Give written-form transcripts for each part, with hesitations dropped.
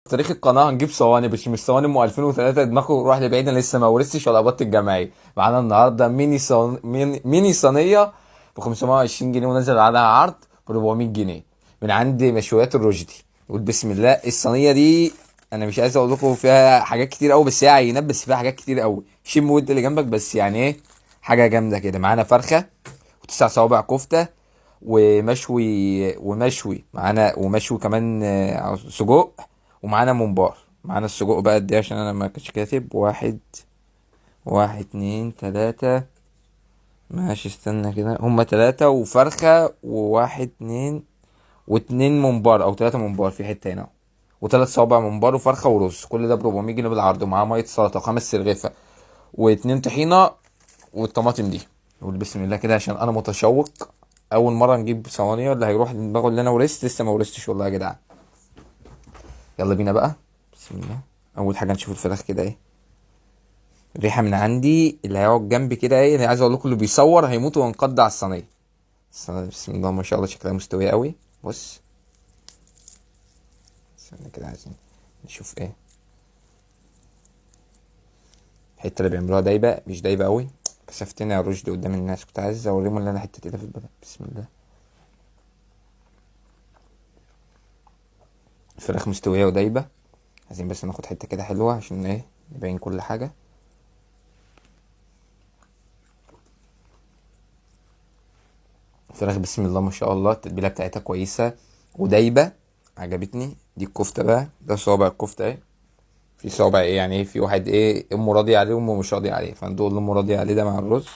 تاريخ القناه هنجيب صواني، مش صواني ام 2003 دماغه روح لبعيد، انا لسه ما ورثتش ولا قبضت الجمعيه. معانا النهارده ميني صينيه ب 520 جنيه، ونزل عليها عرض ب 400 جنيه، من عند مشويات الرشدي. قول بسم الله. الصينيه دي انا مش عايز اقول لكم فيها حاجات كتير قوي، بس هي عينات، بس فيها حاجات كتير قوي. شم ود اللي جنبك بس، يعني ايه، حاجه جامده كده. معانا فرخه وتسع صوابع كفته ومشوي معانا، ومشوي كمان سجق. ومعانا ممبار. معانا السجق بقى قد ايه عشان انا ما كنتش كاتب. واحد، واحد اتنين تلاتة. ماشي استنى كده، هما تلاتة وفرخة وواحد اتنين واتنين ممبار او تلاتة ممبار في حتة هنا، وتلات صوابع ممبار وفرخة ورز. كل ده ب 400 جنيه بالعرض، ومعاه مية سلطة وخمس سرغيفة واتنين طحينة والطماطم دي. نقول بسم الله كده عشان انا متشوق. اول مرة نجيب صوانية، اللي هيروح دماغه اللي انا ورثت لسه ما ورثتش والله يا جدعان. يلا بينا بقى. بسم الله. اول حاجة نشوف الفراخ كده ايه الريحة من عندي. اللي هيقعد جنبي كده ايه، انا عايز اقول لكم اللي بيصور هيموت وينقض على الصينية. بسم الله ما شاء الله، شكلها مستوية قوي. بص، استنى كده عايزين نشوف ايه الحتة اللي بيعملوها دايبة مش دايبة قوي. كسفتني يا رشدي قدام الناس، كنت عايز اوريهم اللي انا حتة كده في البلد. بسم الله. الفراخ مستوية ودايبة. عايزين بس ناخد حتة كده حلوة عشان ايه يبين كل حاجة. الفراخ بسم الله ما شاء الله التتبيلة بتاعتها كويسة ودايبة، عجبتني. دي الكفتة بقى، ده صوابع الكفتة ايه. في صوابع ايه يعني ايه، في واحد ايه امه راضية عليه وامه مش راضية عليه، فندوق اللي امه راضية عليه ده مع الرز.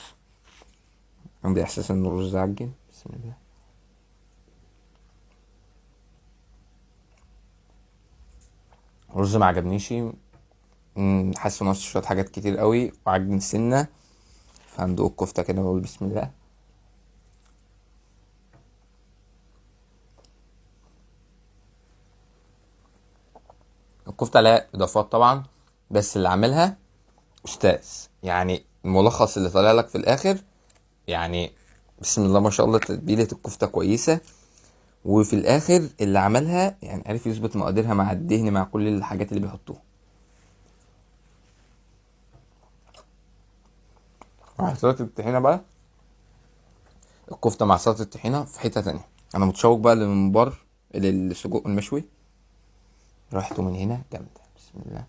عندي احساس ان الرز عجن. بسم الله. الرز ما عجبنيش. حاسه ناقص شوية حاجات كتير قوي وعجن سنة. فندوق الكفتة كده بقول بسم الله. الكفتة عليها اضافات طبعا، بس اللي عاملها استاذ. يعني الملخص اللي طالع لك في الاخر، يعني بسم الله ما شاء الله تتبيلة الكفتة كويسة. وفي الاخر اللي عملها يعني عرف يظبط مقاديرها مع الدهن مع كل الحاجات اللي بيحطوها. مع سلطة الطحينة بقى، الكفتة مع سلطة الطحينة في حتة تانية. انا متشوق بقى للممبار، للسجق المشوي. ريحته من هنا جامدة. بسم الله.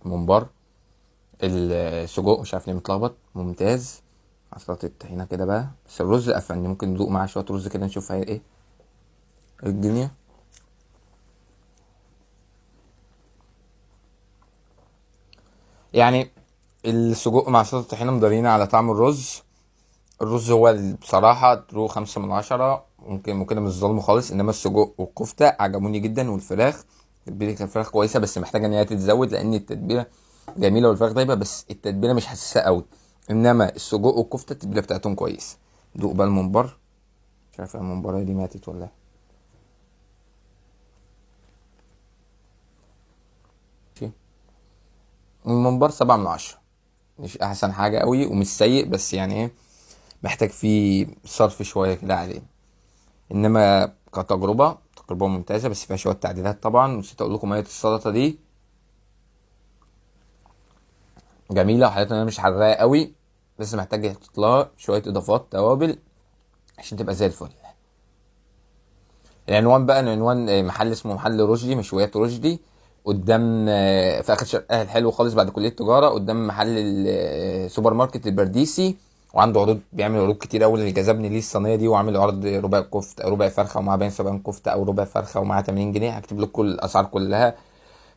الممبار، السجق مش عارف ليه متلخبط، ممتاز. مع سلطة الطحينة كده بقى، بس الرز قفلني، ممكن ندوق معاه شوية رز كده نشوف هي ايه الدنيا. يعني السجق مع سلطة الطحينة مدارينا على طعم الرز. الرز هو بصراحة ترو 5 من 10. ممكن مش ظلمه خالص، انما السجق والكفتة عجبوني جدا، والفراخ تتبيلة الفراخ كويسة، بس محتاجة ان هي تتزود لان التتبيلة جميلة والفراخ طيبة، بس التتبيلة مش حساسة قوي. انما السجق والكفتة التتبيلة بتاعتهم كويسة. دوق بقى الممبار. مش عارف الممبار دي ماتت ولا ايه. الممبار 7 من 10. مش احسن حاجة قوي ومش سيء، بس يعني ايه، محتاج فيه صرف شوية كده عليه. انما كتجربة تجربة ممتازة، بس فيها شوية تعديلات طبعا. نسيت اقول لكم مية السلطة دي جميلة، وحالتها انها مش حراقة قوي، بس محتاج يحط لها شوية اضافات توابل عشان تبقى زي الفل. العنوان بقى، العنوان محل اسمه محل رشدي، مشويات رشدي. قدام في اخر شرق الحلو خالص بعد كلية التجارة، قدام محل السوبر ماركت البرديسي. وعنده عروض، بيعمل عروض كتير قوي. اللي جذبني ليه الصينيه دي، وعامل عرض ربع كفته، ربع فرخه ومعاه باين 70 كفته، او ربع فرخه ومعاه 80 جنيه. هكتب لكم الاسعار كلها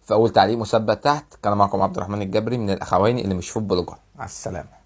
في اول تعليق مثبت تحت. كان معكم عبد الرحمن الجبري من الاخواني اللي مش فوت بلوجر. مع السلامه.